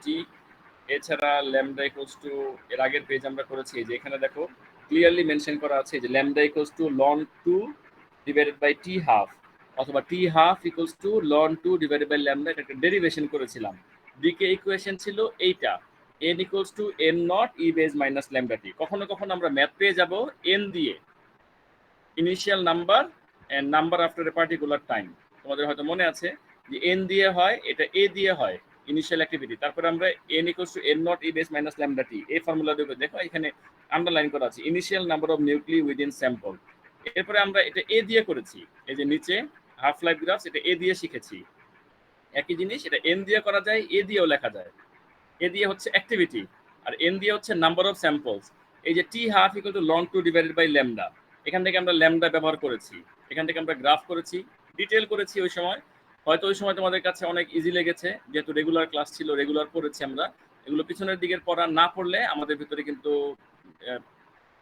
টি। এছাড়া lambda equals two, এর আগের পেজ আমরা করেছি যে এখানে দেখো ক্লিয়ারলি মেনশন করা আছে যে lambda equals to ln 2 divided by T half, অথবা T half equals to ln 2 divided by lambda. এটা একটা ডেরিভেশন করেছিলাম। ডিকে ইকুয়েশন ছিল এইটা, n equals to n naught e base minus lambda T. কখনো কখনো আমরা ম্যাথ পেয়ে যাব n দিয়ে, initial number and number after a particular time. তোমাদের হয়তো মনে আছে যে n দিয়ে হয়, এটা a দিয়ে হয় ইনিশিয়াল অ্যাক্টিভিটি, তারপরে আমরা n equals to n naught e base minus lambda T এই ফর্মুলা দেবো। দেখো এখানে আন্ডারলাইন করা আছে initial number of nuclei within sample. এরপরে আমরা এটা a দিয়ে করেছি, এই যে নিচে হাফ লাইফ গ্রাফস, এটা a দিয়ে শিখেছি। একই জিনিস এটা n দিয়ে করা যায়, a দিয়েও লেখা যায়। a দিয়ে হচ্ছে অ্যাক্টিভিটি আর n দিয়ে হচ্ছে নাম্বার অফ স্যাম্পলস। এই যে T half equal to ln 2 divided by lambda, এখান থেকে আমরা ল্যামডা ব্যবহার করেছি, এখান থেকে আমরা গ্রাফ করেছি, ডিটেল করেছি। ওই সময় হয়তো ওই সময় তোমাদের কাছে অনেক ইজি লেগেছে, যেহেতু রেগুলার ক্লাস ছিল, রেগুলার পড়েছি আমরা। এগুলো পিছনের দিকের পড়া না পড়লে আমাদের ভিতরে কিন্তু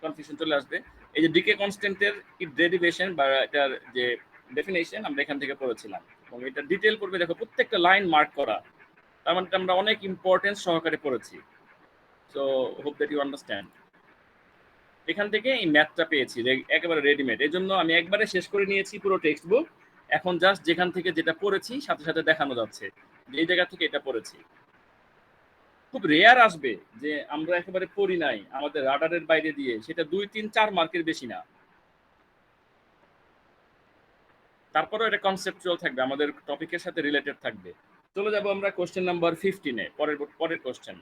কনফিউশন চলে আসবে। এই যে ডিকে কনস্ট্যান্টের ডেরিভেশন বা এটার যে ডেফিনেশন আমরা এখান থেকে পড়েছিলাম, এবং এটা ডিটেল পড়বে। দেখো প্রত্যেকটা লাইন মার্ক করা, তার মানে আমরা অনেক ইম্পর্টেন্স সহকারে পড়েছি। So hope that you understand. এখান থেকে এই ম্যাথটা পেয়েছি একেবারে রেডিমেড, এই জন্য আমি একবারে শেষ করে নিয়েছি পুরো টেক্সট বুক। এখন জাস্ট যেখান থেকে যেটা পড়েছি সাথে সাথে দেখানো যাচ্ছে যে এই জায়গা থেকে এটা পড়েছি। খুব রেয়ার আসবে যে আমরা একেবারে পড়ি নাই আমাদের রাডারের বাইরে দিয়ে, সেটা 2, 3, 4 মার্কের বেশি না। তারপরেও এটা কনসেপচুয়াল থাকবে, আমাদের টপিকের সাথে রিলেটেড থাকবে। চলে যাব আমরা কোশ্চেন নাম্বার 15-এ, পরের কোশ্চেন।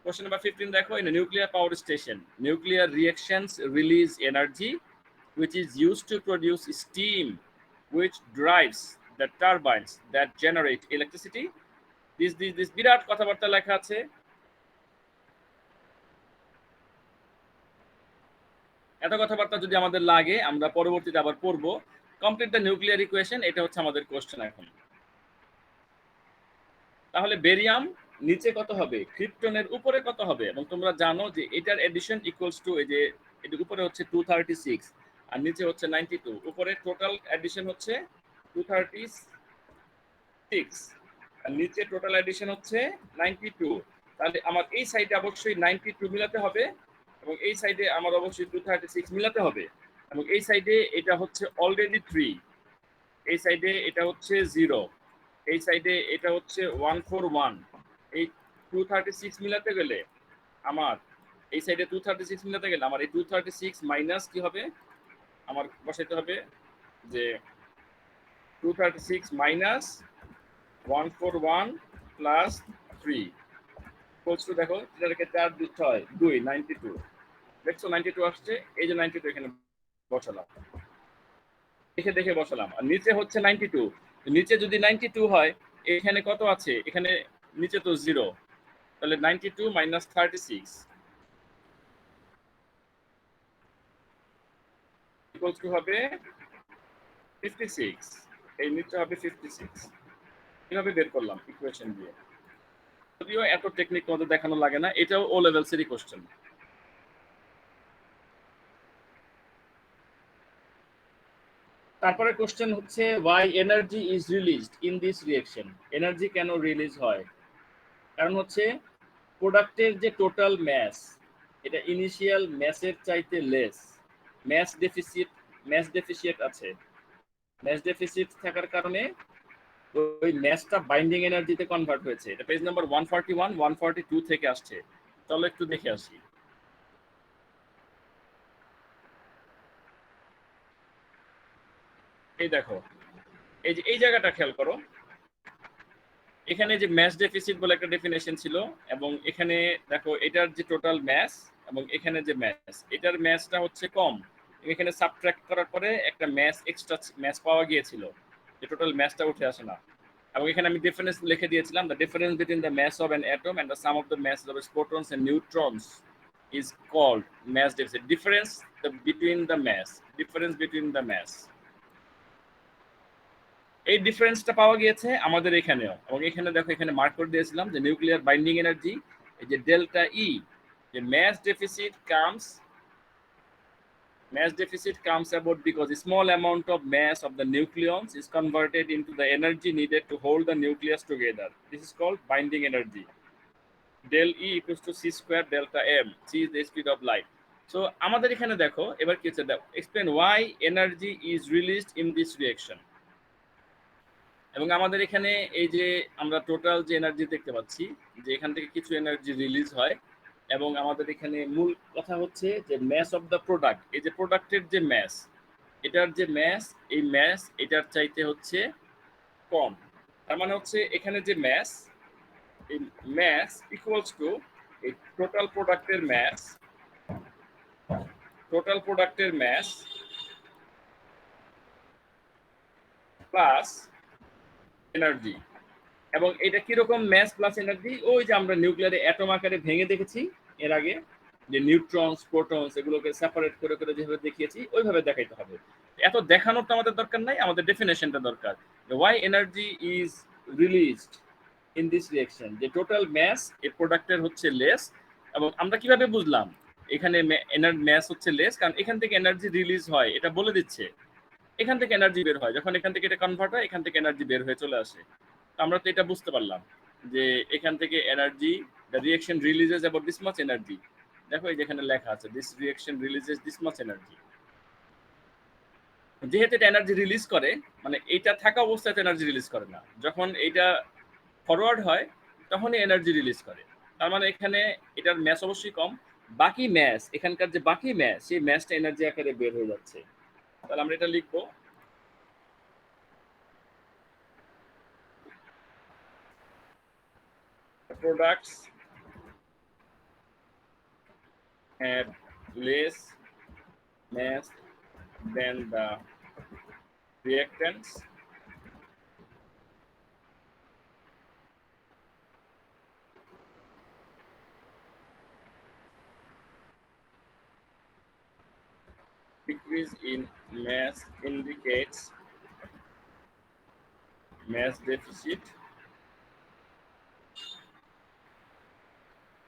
Question number 15 দেখো, in a nuclear power station, nuclear reactions release energy which is used to produce steam which drives the turbines that generate electricity. This বিরাট কথাবার্তা লেখা আছে। এত কথাবার্তা যদি আমাদের লাগে আমরা পরবর্তীতে আবার পড়ব। কমপ্লিট দ্য নিউক্লিয়ার ইকুয়েশন, এটা হচ্ছে আমাদের কোশ্চেন এখন। তাহলে বেরিয়াম নিচে কত হবে, ক্রিপ্টনের উপরে কত হবে, এবং তোমরা জানো যে এটার এডিশন ইকুয়ালস টু, এই যে এর উপরে হচ্ছে 236 আর নিচে হচ্ছে 92, উপরে টোটাল এডিশন হচ্ছে 236 আর নিচে টোটাল এডিশন হচ্ছে 92। তাহলে আমার এই সাইডে অবশ্যই 92 মিলাতে হবে, এবং এই সাইডে আমার অবশ্যই 236 মিলাতে হবে, এবং এই সাইডে এটা হচ্ছে অলরেডি 3, এই সাইডে এটা হচ্ছে 0, এই সাইডে এটা হচ্ছে 141। এই 236 মিলাতে গেলে আমার এই সাইডে 236 মিলাতে গেলে আমার এই 236 মাইনাস কি হবে, আমার বসাইতে হবে যে 236 মাইনাস 141 প্লাস 3 ইকুয়ালস টু, দেখো এটাকে 4 2 6 2 92। দেখছো 92 আসছে, এই যে 92 এখানে বসালাম, দেখে দেখে বসালাম। আর নিচে হচ্ছে 92, নিচে যদি 92 হয় এখানে কত আছে, এখানে নিচে তো 0, তাহলে 92 মাইনাস 36 ইকুয়ালস টু হবে 56, এই নিচে হবে 56। কিভাবে বের করলাম ইকুয়েশন দিয়ে, যদিও এত টেকনিক তোমাদের দেখানো লাগে না, এটাও ও লেভেলসেরই কোশ্চেন। তারপরে কোশ্চেন হচ্ছে why energy is released in this reaction, energy কেন রিলিজ হয়। কারণ হচ্ছে প্রোডাক্টের যে টোটাল ম্যাস, এটা ইনিশিয়াল ম্যাসের চাইতে লেস, ম্যাস ডেফিসিয়েট আছে। ম্যাস ডেফিসিট থাকার কারণে ওই ম্যাসটা বাইন্ডিং এনার্জিতে কনভার্ট হয়েছে। এটা পেজ নাম্বার 141 142 থেকে আসছে। চলো একটু দেখে আসি। এই দেখো, এই যে এই জায়গাটা খেয়াল করো, এখানে যে ম্যাস ডেফিসিট বলে একটা ডেফিনেশন ছিল, এবং এখানে দেখো এটার যে টোটাল ম্যাস এবং এখানে যে ম্যাস, এটার ম্যাসটা হচ্ছে কম, এখানে সাবট্রাক্ট করার পরে একটা ম্যাস এক্সট্রা ম্যাস পাওয়া গিয়েছিল, যে টোটাল ম্যাসটা উঠে আসে না। এবং এখানে আমি ডিফারেন্স লিখে দিয়েছিলাম, the difference between the mass of an atom and the sum of the masses of its protons and neutrons is called mass deficit. Difference between the mass, difference between the mass, এই ডিফারেন্সটা পাওয়া গিয়েছে আমাদের এখানেও। এবং এখানে দেখো, এখানে মার্ক করে দিয়েছিলাম যে নিউক্লিয়ার বাইন্ডিং এনার্জি, এই যে ডেল্টা ই, যে mass deficit comes Mass deficit comes about because a small amount of mass of the nucleons is converted into the energy needed to hold the nucleus together. This is called binding energy. Del E equals to C square delta M. C is the speed of light. So আমাদের এখানে দেখো এবার কি হচ্ছে, explain why energy is released in this reaction. এবং আমাদের এখানে এই যে আমরা টোটাল যে এনার্জি দেখতে পাচ্ছি যে এখান থেকে কিছু এনার্জি রিলিজ হয়, এবং আমাদের এখানে মূল কথা হচ্ছে যে ম্যাস অফ দ্য প্রোডাক্ট, এই যে প্রোডাক্টের যে ম্যাস, এটার যে ম্যাস, এই ম্যাস এটার চাইতে হচ্ছে কম। তার মানে হচ্ছে এখানে যে ম্যাস, এই ম্যাস ইকুয়ালস টু এই টোটাল প্রোডাক্টের ম্যাস, টোটাল প্রোডাক্টের ম্যাস প্লাস এনার্জি। এবং এটা কিরকম ম্যাস প্লাস এনার্জি, ওই যে আমরা নিউক্লিয়ারে অ্যাটম আকারে ভেঙে দেখেছি এর আগে, যে নিউট্রনস প্রোটনস এগুলোকে সেপারেট করে করে যেভাবে দেখিয়েছি ওইভাবে দেখাইতে হবে। এত দেখানোর তো আমাদের দরকার নাই, আমাদের ডেফিনেশনটা দরকার। Why energy is released in this reaction, যে টোটাল ম্যাস এই প্রোডাক্টের হচ্ছে লেস। এবং আমরা কিভাবে বুঝলাম এখানে ম্যাস হচ্ছে লেস, কারণ এখান থেকে এনার্জি রিলিজ হয়, এটা বলে দিচ্ছে এখান থেকে এনার্জি বের হয়, যখন এখান থেকে এটা কনভার্ট হয় এখান থেকে এনার্জি বের হয়ে চলে আসে। আমরা তো এটা বুঝতে পারলাম যে এখান থেকে energy, the reaction releases about this much energy. দেখো এই যেখানে লেখা আছে this reaction releases this much energy. যেহেতু এটা এনার্জি রিলিজ করে, মানে এইটা থাকা অবস্থায় এনার্জি রিলিজ করে না, যখন এইটা ফরওয়ার্ড হয় তখনই এনার্জি রিলিজ করে। তার মানে এখানে এটার ম্যাস অবশ্যই কম, বাকি ম্যাস, এখানকার যে বাকি ম্যাস, সেই ম্যাসটা এনার্জি আকারে বের হয়ে যাচ্ছে। তাহলে আমরা এটা লিখবো products have less mass than the reactants decrease in mass indicates mass deficit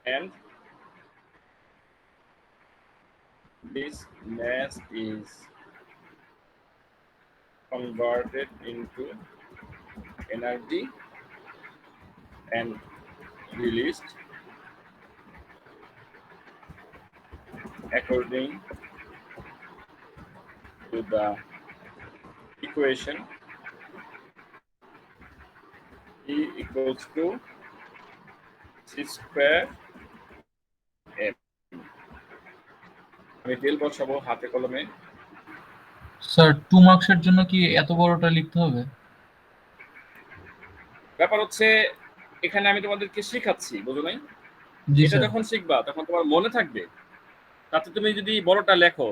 and this mass is converted into energy and released according to the equation E equals to C square M. আমি del বসাবো হাতে কলমে। Sir 2 মার্কসের জন্য কি এত বড়টা লিখতে হবে? ব্যাপার হচ্ছে এখানে আমি তোমাদেরকে শেখাচ্ছি, বুঝো নাই? জি এটা স্যার। যখন শিখবা তখন তোমার মনে থাকবে, তাতে তুমি যদি বড়টা লেখো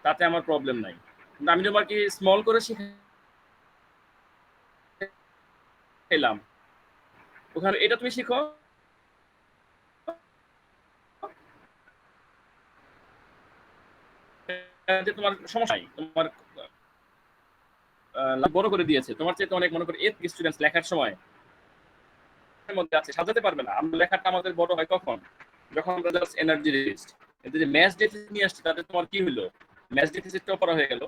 তাতে আমার প্রবলেম নাই, কিন্তু আমি তোমাকে স্মল করে শিখাইলাম, ওখানে এটা তুমি শিখো, যে তোমার সমস্যা নাই, তোমার বড় করে দিয়েছে, তোমার চেয়ে অনেক মনে করে এর স্টুডেন্টস লেখার সময় মধ্যে আছে সাজাতে পারবে না। আমরা লেখাটা আমাদের বড় হয় কখন, যখন আমরা জাস্ট এনার্জি রিলিজ। কিন্তু যে ম্যাচ ডেফিসিট নিয়ে আসছে তাতে তোমার কি হলো, ম্যাচ ডেফিসিটটাও পড়া হয়ে গেল,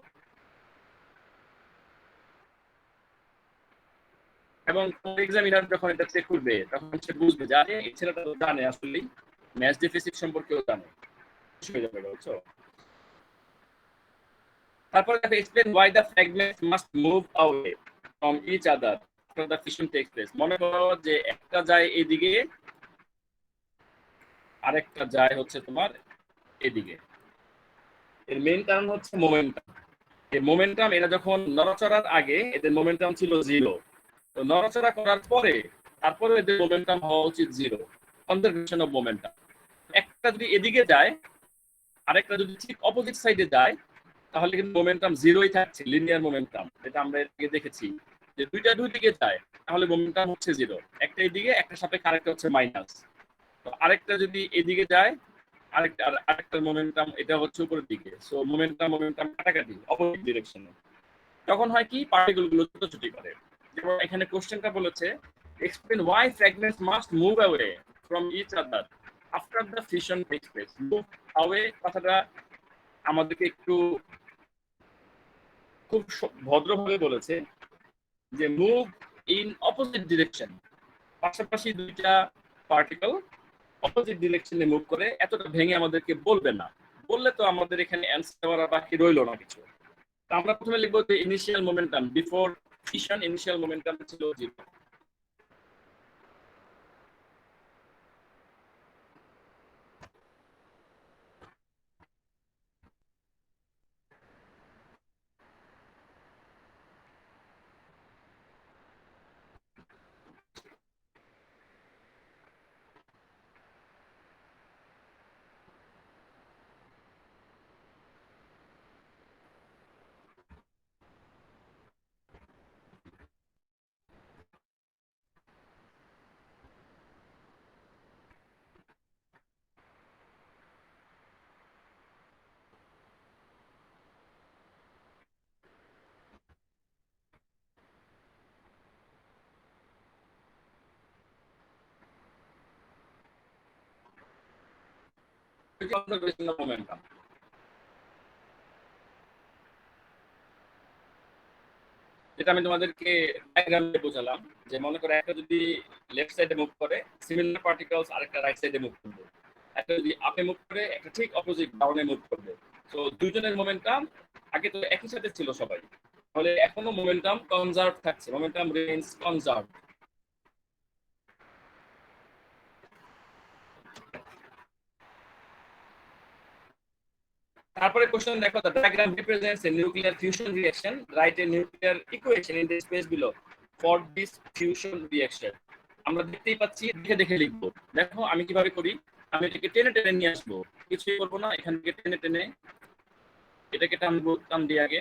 এবং এক্সামিনার যখন এটা চেক করবে তখন সে বুঝবে যে আরে এই ছেলেটা তো জানে আসলে ম্যাচ ডেফিসিট সম্পর্কেও জানে, হয়ে যাবে, বুঝছো? তারপর দেখো explain why the fragments must move away from each other after the fission takes place. মনে করো যে একটা যায় এদিকে, আরেকটা যায় হচ্ছে তোমার এদিকে। এর মেইন কারণ হচ্ছে মোমেন্টাম। এই মোমেন্টাম, এরা যখন নড়াচড়ার আগে এদের মোমেন্টাম ছিল 0, তো নড়াচড়া করার পরে তারপরে এদের মোমেন্টাম হওয়া উচিত 0, কনজারভেশন অফ মোমেন্টাম। একটা যদি এদিকে যায়, আরেকটা যদি ঠিক অপোজিট সাইডে যায়, তাহলে কিন্তু মোমেন্টাম 0ই থাকছে, লিনিয়ার মোমেন্টাম। এটা আমরা এদিকে দেখেছি যে দুইটা দুই দিকে যায় তাহলে মোমেন্টাম হচ্ছে 0, একটা এদিকে একটা সাপেক্ষে আরেকটা হচ্ছে মাইনাস। তো আরেকটা যদি এদিকে যায়, আরেকটার মোমেন্টাম এটা হচ্ছে উপরের দিকে, সো মোমেন্টাম কাটাকাটি অপোজিট ডিরেকশনে। তখন হয় কি পার্টিকেল গুলো ছুটোছুটি করে। যেমন এখানে কোশ্চেনটা বলেছে explain why fragments must move away from each other after the fission takes place. Move away কথাটা আমাদেরকে একটু খুব ভদ্রভাবে বলেছে যে মুভ ইন অপোজিট ডিরেকশন, পাশাপাশি দুইটা পার্টিকেল অপোজিট ডিরেকশনে মুভ করে, এতটা ভেঙে আমাদেরকে বলবে না। বললে তো আমাদের এখানে অ্যান্সার দেওয়ার বাকি রইলো না কিছু। আমরা প্রথমে লিখবো যে initial momentum before fission, initial momentum ছিল 0। Conservation of momentum. যেটা আমি তোমাদেরকে ডায়াগ্রামে বোঝালাম, যে মনে করো একটা যদি লেফট সাইডে মুভ করে, সিমিলার পার্টিকেলস আরেকটা রাইট সাইডে মুভ করবে। একটা যদি আপে মুভ করে, একটা ঠিক অপোজিট ডাউনে মুভ করবে। তো দুজনের মোমেন্টাম আগে তো একই সাথে ছিল সবাই, তাহলে এখনো মোমেন্টাম কনজার্ভ থাকছে, মোমেন্টাম রিমেইনস কনজার্ভ। তারপরে কোশ্চেন দেখো, the diagram represents a nuclear fusion reaction, write a nuclear equation in the space below for this fusion reaction। আমরা দেখতেই পাচ্ছি, দেখে দেখে লিখবো। দেখো আমি কিভাবে করি, আমি এটাকে টেনে টেনে নিয়ে আসবো, কিছুই করবো না, এখান থেকে টেনে টেনে এটাকে টান দিয়ে আগে